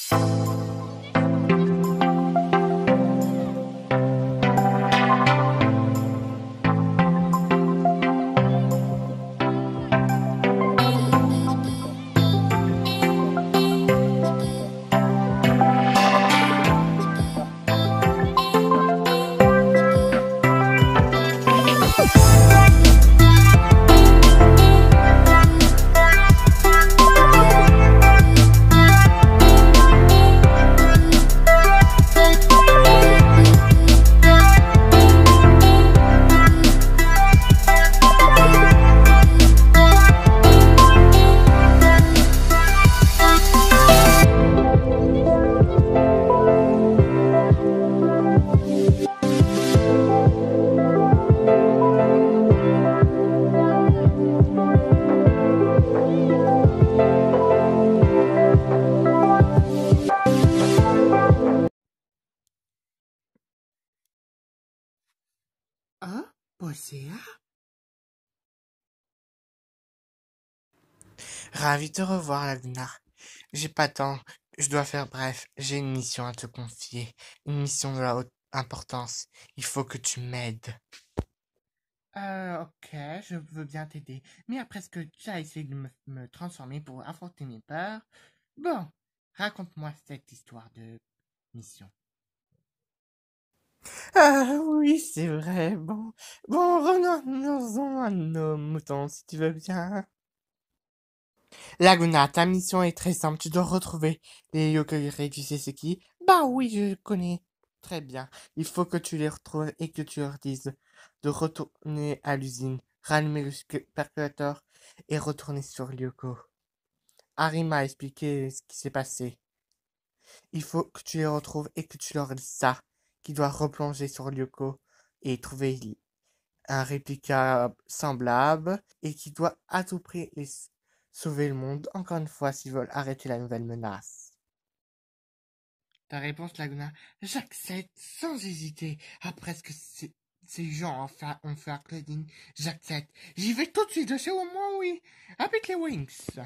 Ah, Posea? Ravi de te revoir, Laguna. J'ai pas de temps, je dois faire bref, j'ai une mission à te confier, une mission de la haute importance. Il faut que tu m'aides. Ok, je veux bien t'aider. Mais après ce que tu as essayé de me transformer pour affronter mes peurs, bon, raconte-moi cette histoire de mission. Ah oui, c'est vrai, bon, revenons-en à nos moutons, si tu veux bien. Laguna, ta mission est très simple, tu dois retrouver les Yokogiri, tu sais c'est qui? Bah oui, je connais. Très bien. Il faut que tu les retrouves et que tu leur dises de retourner à l'usine, rallumer le percolateur et retourner sur Lyoko. Harry m'a expliqué ce qui s'est passé. Il faut que tu les retrouves et que tu leur dises ça, qu'il doit replonger sur Lyoko et trouver un réplica semblable et qui doit à tout prix sauver le monde, encore une fois, s'ils veulent arrêter la nouvelle menace. Ta réponse, Laguna, j'accepte sans hésiter. Après ce que ces gens ont fait à Claudine, j'accepte. J'y vais tout de suite, je sais au moins oui. Avec les Wings.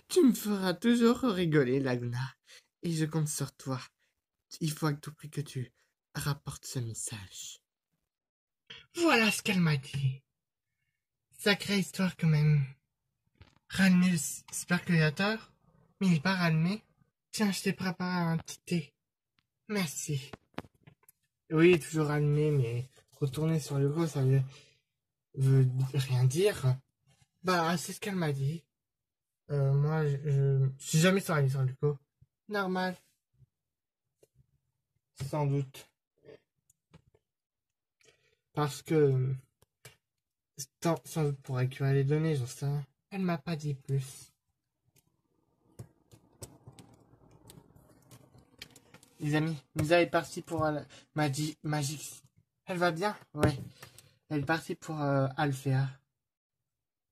Tu me feras toujours rigoler, Laguna, et je compte sur toi. Il faut à tout prix que tu rapportes ce message. Voilà ce qu'elle m'a dit. Sacrée histoire quand même. Rallumer le sparculateur, mais il n'est pas rallumé. Tiens, je t'ai préparé un petit thé. Merci. Oui, toujours allumé, mais retourner sur le go, ça veut rien dire. Bah, c'est ce qu'elle m'a dit. Moi, je suis jamais sur le go. Normal. Sans doute. Parce que, sans doute pour récupérer les données, j'en sais rien. Elle m'a pas dit plus. Les amis, Musa est partie pour Magix. Elle va bien? Ouais. Elle est partie pour Alphéa.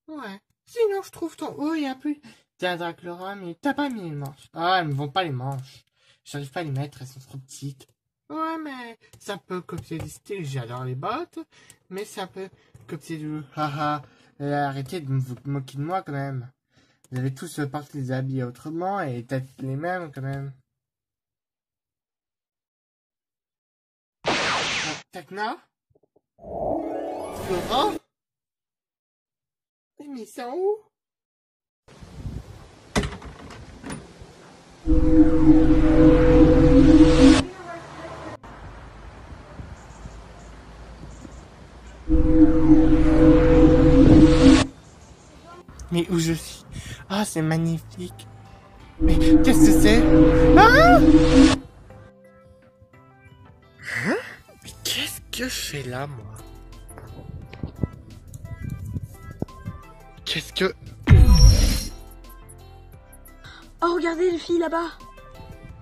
Ouais. Sinon, je trouve ton haut et un peu Draclora, mais t'as pas mis les manches. Ah, elles me vont pas les manches. J'arrive pas à les mettre, elles sont trop petites. Ouais, mais c'est un peu copier du style. J'adore les bottes, mais c'est un peu copier du haha. Arrêtez de vous moquer de moi quand même. Vous avez tous porté les habits autrement et peut-être les mêmes quand même. Takna? Florent? Mais ils sont où? Mais où je suis? Ah, c'est magnifique. Mais qu'est-ce que c'est? Ah! Hein? Mais qu'est-ce que je fais là, moi? Qu'est-ce que... Oh, regardez les filles là-bas.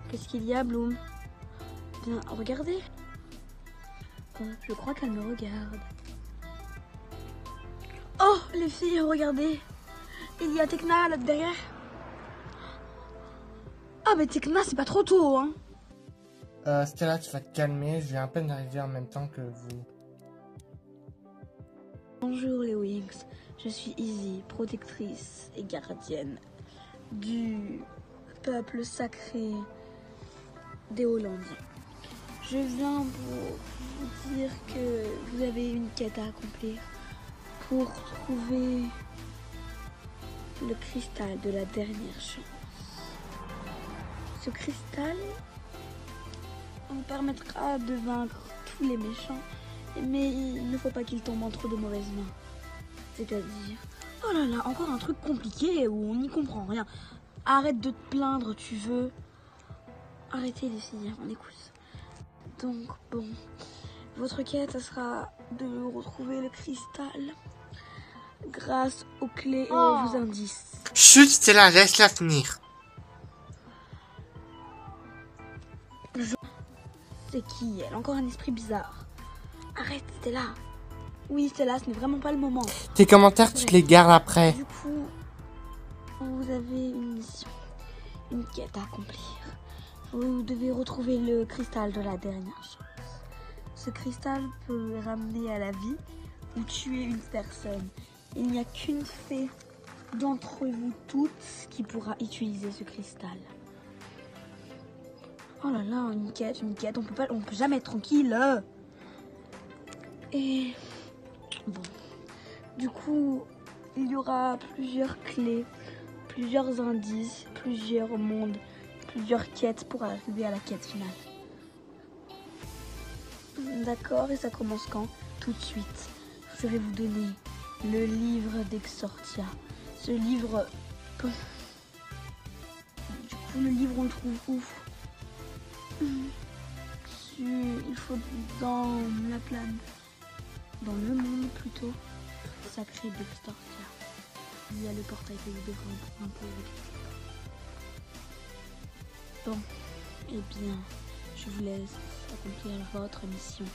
Qu'est-ce qu'il y a, Bloom? Bien, regardez. Je crois qu'elle me regarde. Oh, les filles, regardez. Il y a Tekna là derrière. Ah, mais Tekna, c'est pas trop tôt, hein. Stella, tu vas te calmer. Je viens à peine d'arriver en même temps que vous. Bonjour les Wings. Je suis Izzy, protectrice et gardienne du peuple sacré des Hollandiens. Je viens pour vous dire que vous avez une quête à accomplir pour trouver le cristal de la dernière chance. Ce cristal vous permettra de vaincre tous les méchants, mais il ne faut pas qu'ils tombent entre de mauvaises mains. C'est-à-dire... Oh là là, encore un truc compliqué où on n'y comprend rien. Arrête de te plaindre, tu veux. Arrêtez les filles, on écoute. Donc bon, votre quête, ça sera de retrouver le cristal grâce aux clés et aux indices. Chut, Stella, laisse-la finir. C'est qui elle? Encore un esprit bizarre. Arrête, Stella. Oui, Stella, ce n'est vraiment pas le moment. Tes commentaires, tu te les gardes après. Du coup, vous avez une mission, une quête à accomplir. Vous devez retrouver le cristal de la dernière chance. Ce cristal peut ramener à la vie ou tuer une personne. Il n'y a qu'une fée d'entre vous toutes qui pourra utiliser ce cristal. Oh là là, une quête, on peut jamais être tranquille. Et bon, du coup, il y aura plusieurs clés, plusieurs indices, plusieurs mondes, plusieurs quêtes pour arriver à la quête finale. D'accord, et ça commence quand? Tout de suite. Je vais vous donner le livre d'Exorcia. Ce livre... Du coup, le livre, on le trouve où? Il faut dans la plane. Dans le monde, plutôt. Sacré d'Exorcia. Il y a le portail que vous devrez emprunter avec. Bon, eh bien, je vous laisse accomplir votre mission.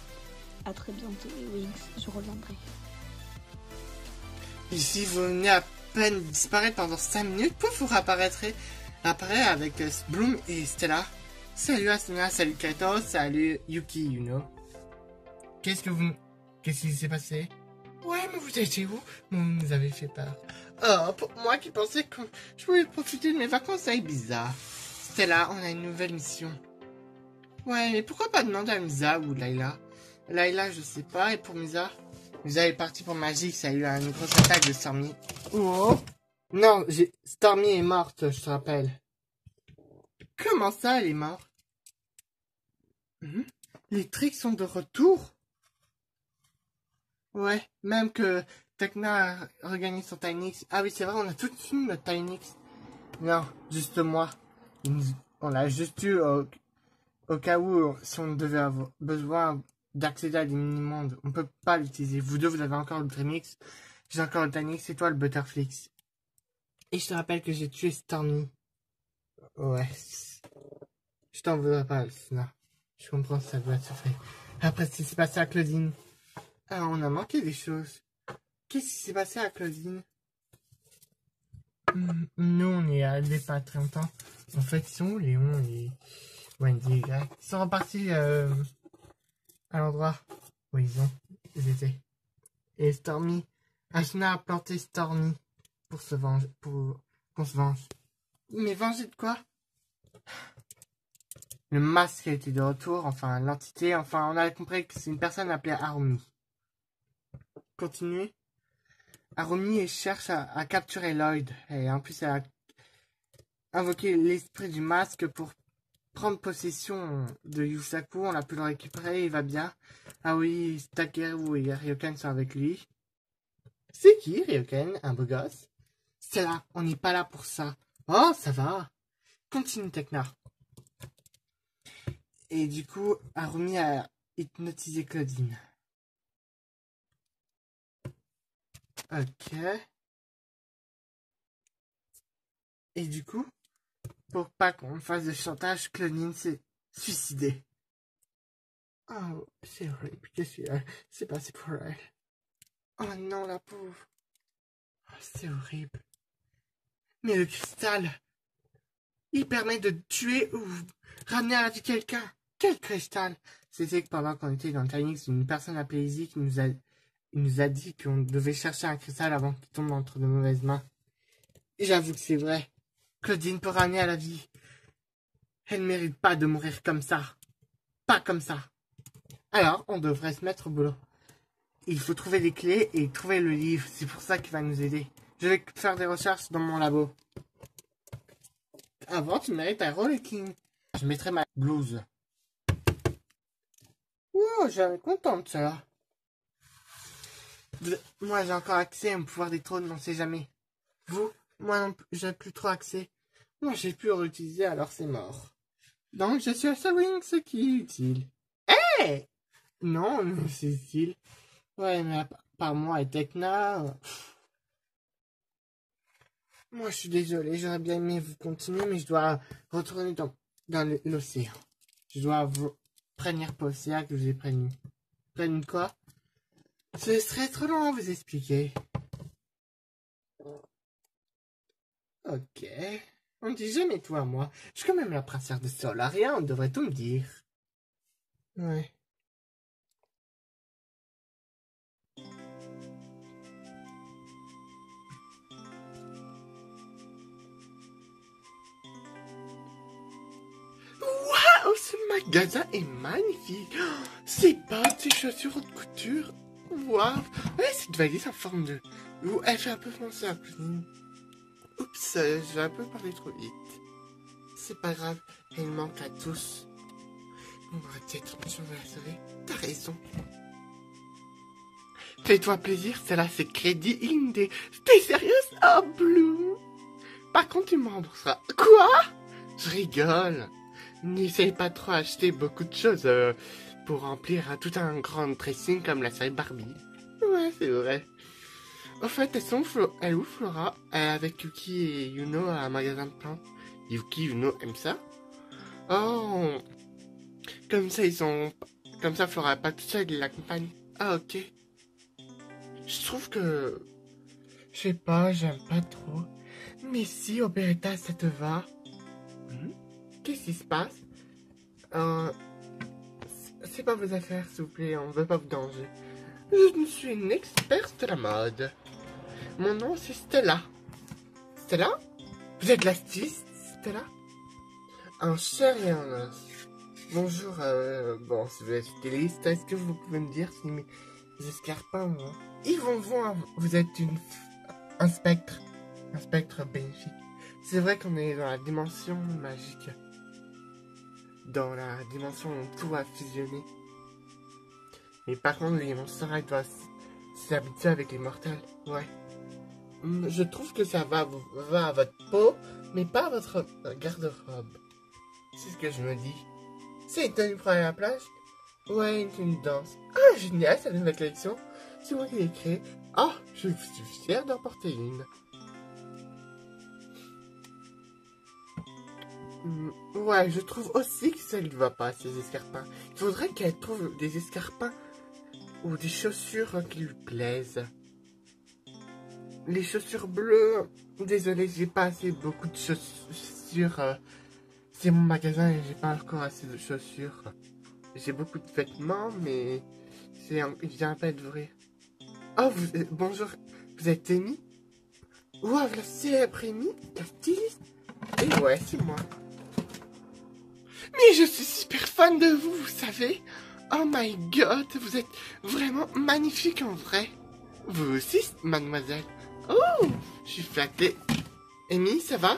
À très bientôt, les Wings, je reviendrai. Ici, vous venez à peine disparaître pendant 5 minutes, pouf, vous réapparaîtrez avec Bloom et Stella. Salut Asuna, salut Kaito, salut Yuki, you know. Qu'est-ce qui s'est passé? Ouais, mais vous étiez où? Vous nous avez fait peur. Oh, pour moi qui pensais que je pouvais profiter de mes vacances, c'est bizarre. Stella, on a une nouvelle mission. Ouais, mais pourquoi pas demander à Misa ou Layla? Layla, je sais pas, et pour Misa? Misa est partie pour Magic, ça a eu une grosse attaque de Stormy. Oh! Non, Stormy est morte, je te rappelle. Comment ça, elle est morte? Les tricks sont de retour? Ouais, même que Tekna a regagné son Tynix. Ah oui, c'est vrai, on a tout fini notre Tynix. Non, juste moi. On l'a juste eu au cas où, si on devait avoir besoin d'accéder à des mini-mondes. On peut pas l'utiliser. Vous deux, vous avez encore le Trinix. J'ai encore le Tynix et toi le Butterflix. Et je te rappelle que j'ai tué Stormy. Ouais. Je t'en voudrais pas, Alcina. Je comprends, ça doit se faire. Après ce qui s'est passé à Claudine. Ah, on a manqué des choses. Qu'est-ce qui s'est passé à Claudine? Nous, on est allés pas très longtemps. En fait, ils sont où, Léon et Wendy et Greg? Ils sont repartis à l'endroit où ils étaient. Et Stormy. Asuna a planté Stormy pour se venger, pour qu'on se venge. Mais venger de quoi? Le masque a été de retour, enfin l'entité, enfin on a compris que c'est une personne appelée Harumi. Continuez. Harumi cherche à capturer Lloyd. Et en plus elle a invoqué l'esprit du masque pour prendre de Yusaku. On a pu le récupérer, il va bien. Ah oui, Takeru et Ryoken sont avec lui. C'est qui Ryoken? Un beau gosse? C'est là, on n'est pas là pour ça. Oh, ça va. Continue Tekna. Et du coup, Harumi a hypnotisé Claudine. Ok. Et du coup, pour pas qu'on fasse de chantage, Claudine s'est suicidée. Oh, c'est horrible. Qu'est-ce que c'est passé pour elle? Oh non, la pauvre. Oh, c'est horrible. Mais le cristal, il permet de tuer ou ramener à la vie quelqu'un. Quel cristal? C'était que pendant qu'on était dans le Tynix, une personne appelée Izzy qui nous a dit qu'on devait chercher un cristal avant qu'il tombe entre de mauvaises mains. Et j'avoue que c'est vrai. Claudine peut ramener à la vie Elle ne mérite pas de mourir comme ça. Pas comme ça. Alors, on devrait se mettre au boulot. Il faut trouver les clés et trouver le livre. C'est pour ça qu'il va nous aider. Je vais faire des recherches dans mon labo. Avant, tu mérites un Rollicking. Je mettrai ma blouse. Wow, j'avais content de ça. Moi, j'ai encore accès au pouvoir des trônes, on sait jamais. Vous, moi non plus, j'ai plus trop accès. Moi, j'ai pu le réutiliser, alors c'est mort. Donc, je suis à Wing, ce qui est utile. Hé! Non, c'est utile. Ouais, mais par moi et Tekna... Moi, je suis désolé, j'aurais bien aimé vous continuer, mais je dois retourner dans l'océan. Je dois vous prévenir pour l'océan que je vous ai prévenu. Prévenu quoi? Ce serait trop long à vous expliquer. Ok. On dit jamais toi à moi. Je suis quand même la princesse de Solaria, on devrait tout me dire. Ouais. Waouh, ce magasin est magnifique. Ces bottes, ces chaussures haute couture. Waouh. Ouais, cette valise en forme de... Elle fait un peu penser à la cuisine. Oups, j'ai un peu parlé trop vite. C'est pas grave, elle manque à tous. On va peut-être la sauver. T'as raison. Fais-toi plaisir, celle-là c'est Crédit Indé. T'es sérieuse? Oh, Bloom. Par contre, tu me rembourseras. Quoi? Je rigole. N'essaye pas trop acheter beaucoup de choses pour remplir tout un grand dressing comme la série Barbie. Ouais, c'est vrai. Au fait, elle est où Flora? Elle est avec Yuki et Yuno à un magasin de plantes. Yuki et Yuno aiment ça? Oh! Comme ça, Flora est pas toute seule, il l'accompagne. Ah, ok. Je trouve que... Je sais pas, j'aime pas trop. Mais si, Opéretta, ça te va? Qu'est-ce qui se passe? C'est pas vos affaires, s'il vous plaît, on veut pas vous déranger. Je suis une experte de la mode. Mon nom, c'est Stella. Stella? Vous êtes la styliste, Stella? Un chair et un os. Bonjour, bon, si vous êtes styliste, est-ce que vous pouvez me dire si mes escarpins, moi? Ils vont voir, vous êtes un spectre. Un spectre bénéfique. C'est vrai qu'on est dans la dimension magique. Dans la dimension où tout a fusionné. Mais par contre, les monstres doivent s'habituer avec les mortels. Ouais. Je trouve que ça va à votre peau, mais pas à votre garde-robe. C'est ce que je me dis. C'est une tenue pour aller à la plage? Ouais, une tenue de danse. Ah, génial, cette nouvelle collection. C'est moi qui l'ai créée. Ah, je suis fier d'en porter une. Ouais, je trouve aussi que ça lui va pas, ces escarpins. Il faudrait qu'elle trouve des escarpins ou des chaussures qui lui plaisent. Les chaussures bleues, désolé, j'ai pas assez beaucoup de chaussures. C'est mon magasin et j'ai pas encore assez de chaussures. J'ai beaucoup de vêtements, mais il vient pas d'ouvrir. Oh, bonjour, vous êtes Amy? Wow, la célèbre Amy, la styliste? Et ouais, c'est moi. Mais je suis super fan de vous, vous savez. Oh my god, vous êtes vraiment magnifique en vrai. Vous aussi, mademoiselle. Oh, je suis flattée. Amy, ça va?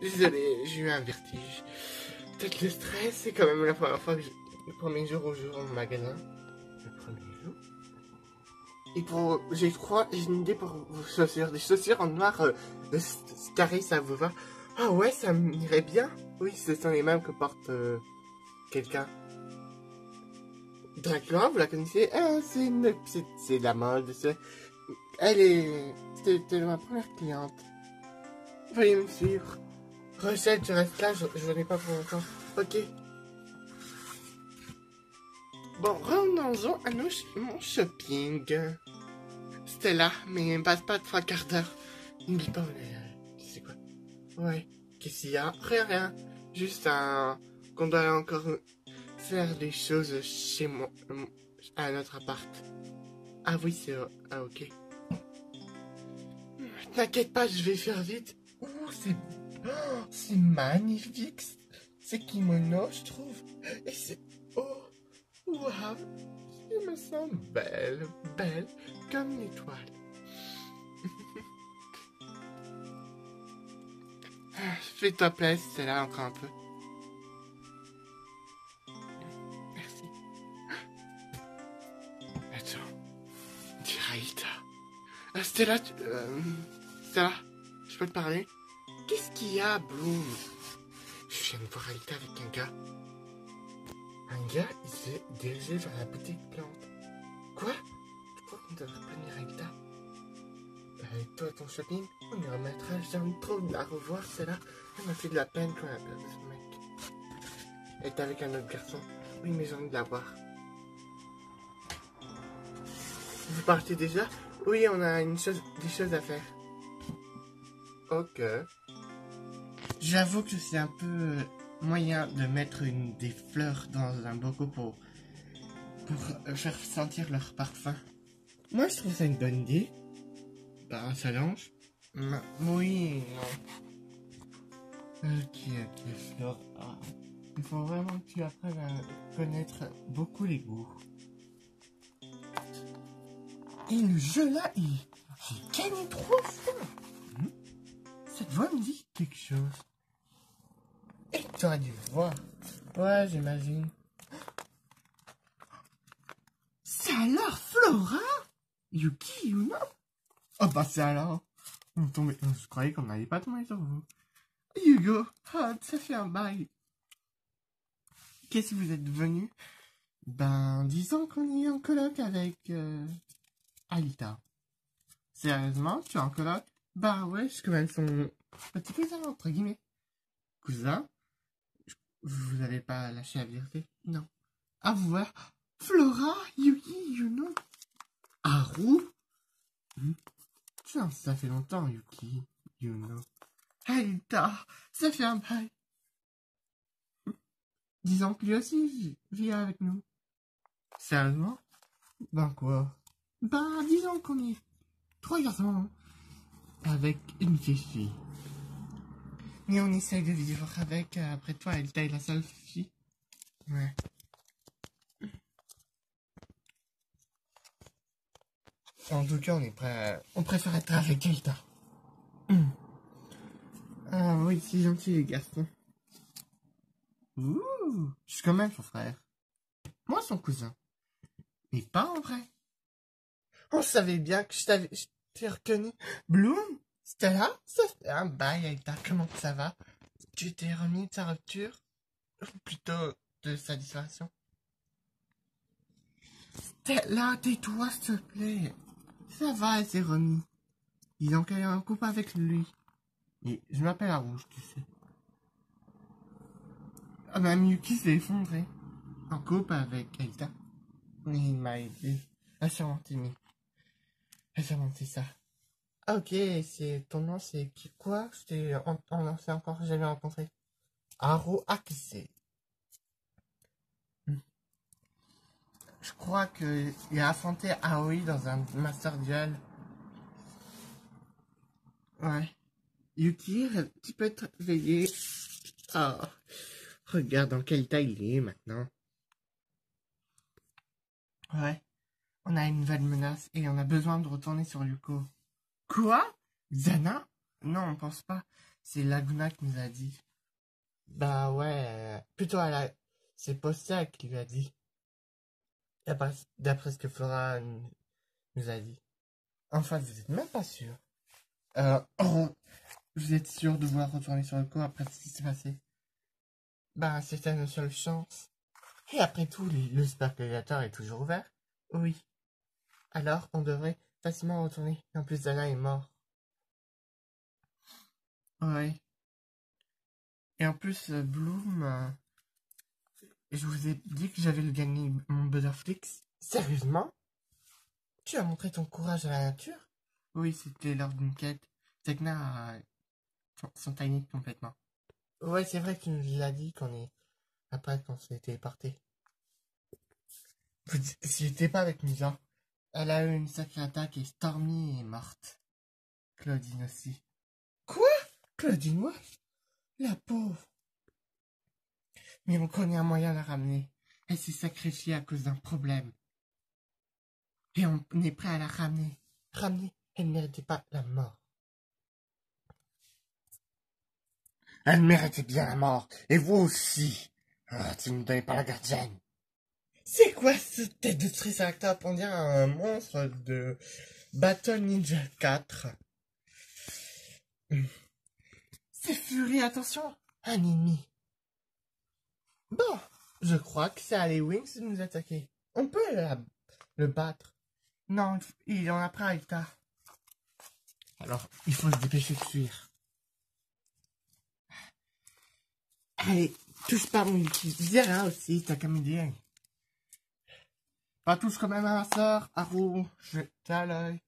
Désolé, j'ai eu un vertige. Peut-être le stress, c'est quand même la première fois que le premier jour où je vais au magasin. Le premier jour. Et j'ai une idée pour vos chaussures. Des chaussures en noir carré, ça vous va? Ah ouais, ça m'irait bien. Oui, ce sont les mêmes que porte quelqu'un. Dracula, vous la connaissez? C'est de la mode. C'était ma première cliente. Veuillez me suivre. Rochelle, tu restes là, je n'ai pas pour longtemps. Ok. Bon, revenons-en à mon shopping. C'était là, mais passe pas 3 quarts d'heure. N'oublie pas, c'est quoi? Ouais. Qu'est-ce qu'il y a? Rien. Juste qu'on doit encore faire des choses chez moi, à notre appart. Ah oui, ah ok. T'inquiète pas, je vais faire vite. Oh, c'est magnifique. ces kimonos, je trouve. Et c'est... Oh, waouh, je me sens belle, belle comme une étoile. Fais-toi plaisir, c'est là encore un peu. Merci. Attends, Diraïta. Stella, Stella, je peux te parler? Qu'est-ce qu'il y a, Bloom? Je viens de voir Aïta avec un gars. Un gars, il s'est dirigé vers la boutique plante. Quoi? Je crois qu'on devrait prévenir Aïta. Avec toi, ton shopping, on y remettra. J'aime trop la revoir, celle-là. Elle m'a fait de la peine quand elle a perdu son mec. Elle est avec un autre garçon. Oui, mais j'ai envie de la voir. Vous partez déjà? Oui, on a des choses à faire. Ok. J'avoue que c'est un peu moyen de mettre des fleurs dans un bocal pour faire sentir leur parfum. Moi, je trouve ça une bonne idée. Bah, ça lance. Oui, non. Ok, Flora. Il faut vraiment que tu apprennes à connaître beaucoup les goûts. Et le jeu là, j'ai gagné 3 fois. Cette voix me dit quelque chose. Et tu aurais dû le voir. Ouais, j'imagine. C'est alors Flora? Yuki, Yuna? Oh bah c'est alors. Je croyais qu'on n'allait pas tomber sur vous. Hugo, oh, ça fait un bail. Qu'est-ce que vous êtes venu? Ben, disons qu'on est en coloc avec Alita. Sérieusement, tu es en coloc? Bah ouais, je suis quand même son petit cousin, entre guillemets. Cousin? Vous n'avez pas lâché la vérité? Non. Ah, vous voilà. Flora, Yuki, Yuno. Haru? Tiens, ça fait longtemps, Yuki, Yuno. Alita, ça fait un bail. Disons que lui aussi vit avec nous. Sérieusement? Ben quoi? Ben, disons qu'on est 3 garçons avec une fille. Mais on essaye de vivre avec, après toi, Alita est la seule fille. Ouais. En tout cas, on préfère être avec Alita. Ah oui, c'est gentil les garçons. Ouh, je suis quand même son frère. Moi, son cousin. Mais pas en vrai. On savait bien que je t'ai reconnu. Bloom? C'était là? Ça fait un bail, Alita. Comment ça va? Tu t'es remis de sa rupture? Ou plutôt de sa disparition? Stella, tais-toi, s'il te plaît. Ça va, elle s'est remis. Disons qu'elle est en couple avec lui. Et je m'appelle Rouge, tu sais. Ah, même Yuki s'est effondré. En couple avec Alita. Il m'a aidé. Elle s'est inventé, elle s'est inventé ça. Ah, ok, ton nom c'est quoi? On s'est encore jamais rencontré. Haru Akise. Je crois qu'il a affronté Aoi dans un Master Duel. Ouais. Yuki, tu peux te réveiller. Oh, regarde dans quel état il est maintenant. Ouais. On a une nouvelle menace et on a besoin de retourner sur Yuko. Quoi? Zana? Non, on pense pas. C'est Laguna qui nous a dit. Bah ouais, plutôt c'est Postia qui lui a dit. D'après ce que Flora nous a dit. Enfin, vous êtes même pas sûr. Vous êtes sûr de vouloir retourner sur Yuko après ce qui s'est passé? Bah, c'était notre seule chance. Et après tout, le sparculateur est toujours ouvert? Oui. Alors, on devrait facilement retourner. En plus, Zana est mort. Ouais. Et en plus, Bloom, je vous ai dit que j'avais gagné mon Butterflix. Sérieusement? Tu as montré ton courage à la nature? Oui, c'était lors d'une quête. Tekna a son tiny complètement. Ouais, c'est vrai que tu nous l'as dit après qu'on s'est téléporté. J'étais pas avec Misa. Elle a eu une sacrée attaque et Stormy est morte. Claudine aussi. Quoi? Claudine, ouais? La pauvre. Mais on connaît un moyen de la ramener. Elle s'est sacrifiée à cause d'un problème. Et on est prêt à la ramener. Ramener, elle ne méritait pas la mort. Elle méritait bien la mort. Et vous aussi. Ah, tu ne donnais pas la gardienne. C'est quoi ce tête de Triceratops? On dirait un monstre de Battle Ninja 4. C'est Fury, attention. Un ennemi. Bon, je crois que c'est à les Wings de nous attaquer. On peut le battre. Non, il en a pris un hectare. Alors, il faut se dépêcher de fuir. Allez, touche pas mon outil. Viens aussi, t'as qu'à me dire. Pas tous quand même à ma soeur. Haru, je t'ai à l'œil.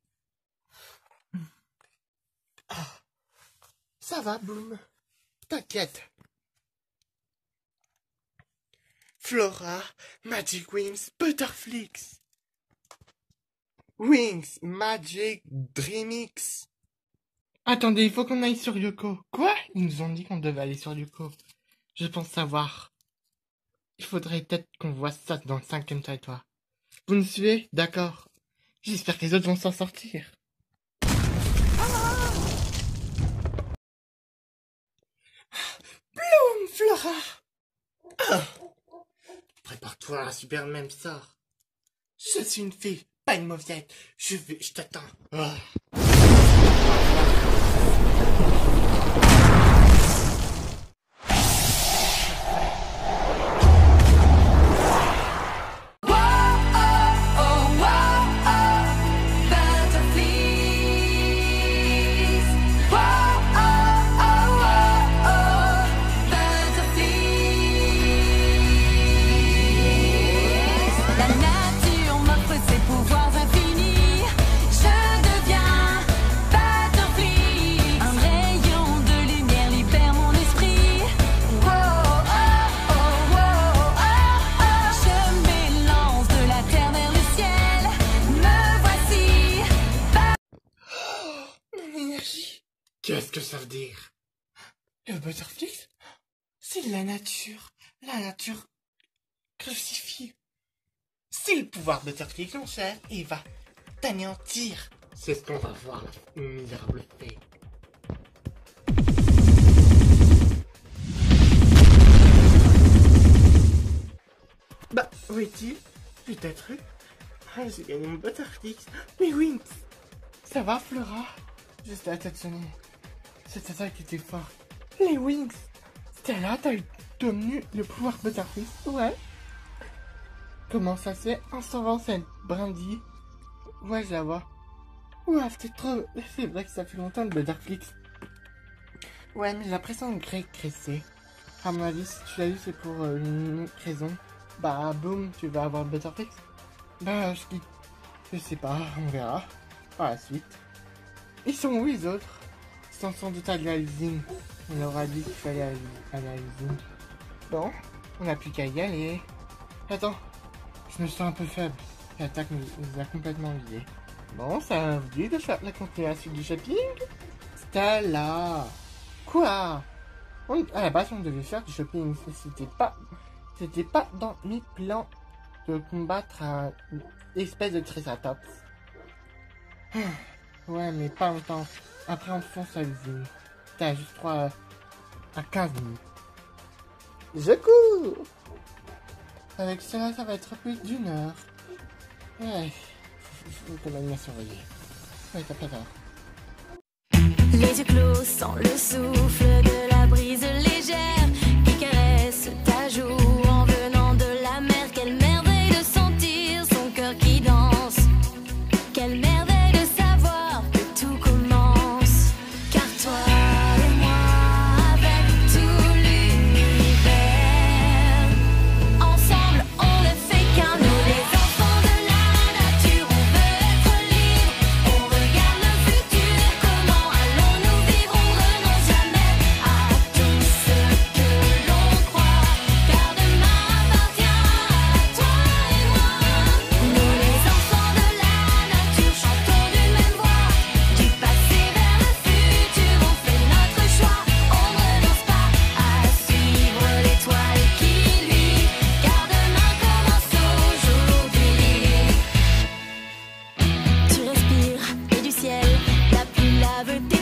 Ça va, Bloom. T'inquiète. Flora, Magic Wings, Butterflix. Wings, Magic, Dreamix. Attendez, il faut qu'on aille sur Yoko. Quoi? Ils nous ont dit qu'on devait aller sur Yoko. Je pense savoir. Il faudrait peut-être qu'on voit ça dans le 5e territoire. Vous me suivez? D'accord. J'espère que les autres vont s'en sortir. Bloom, Flora! Prépare-toi à subir le même sort. Je suis une fille, pas une mauviette. Je t'attends. Qu'est-ce que ça veut dire? Le Butterflix? C'est la nature. La nature crucifiée. C'est le pouvoir Butterflix, mon cher, et il va t'anéantir. C'est ce qu'on va voir, la misérable fée. Bah, où est-il? Peut-être eu. Ah, j'ai gagné mon Butterflix. Mais oui, ça va, Flora? Juste la tête sonnée. Cette attaque était forte. Les Wings. Stella, t'as obtenu le pouvoir Butterflix? Ouais. Comment ça se fait? En sauvant cette brindille. Ouais, je la vois. Ouah, c'est trop... C'est vrai que ça fait longtemps le Butterflix. Ouais, mais j'ai l'impression de graisser. À mon avis, si tu l'as eu, c'est pour une autre raison. Bah, boum, tu vas avoir le Butterflix. Bah, je sais pas, on verra. Par la suite. Ils sont où les autres? Ils sont sans doute allés à l'usine. On leur a dit qu'il fallait aller à l'usine. Bon, on n'a plus qu'à y aller. Attends, je me sens un peu faible. L'attaque nous a complètement vidé. Bon, ça vous dit de faire la continuation du shopping? Stella! Quoi? À la base, on devait faire du shopping. C'était pas dans mes plans de combattre une espèce de Triceratops. Ouais, mais pas longtemps. Après, on fonce à l'usine. T'as juste 3 à 15 minutes. Je cours! Avec cela, ça va être plus d'1 heure. Ouais, faut quand même la surveiller. Ouais, t'as pas tort. Les yeux clos sans le souffle de la brise légère qui caresse ta joue en venant de la mer. Quelle merveille de sentir son cœur qui danse. Quelle merveille de savoir que tout commence. Car toi et moi avec tout l'univers, ensemble on ne fait qu'un. Nous les enfants de la nature, on veut être libre. On regarde le futur, comment allons-nous vivre? On renonce jamais à tout lave tes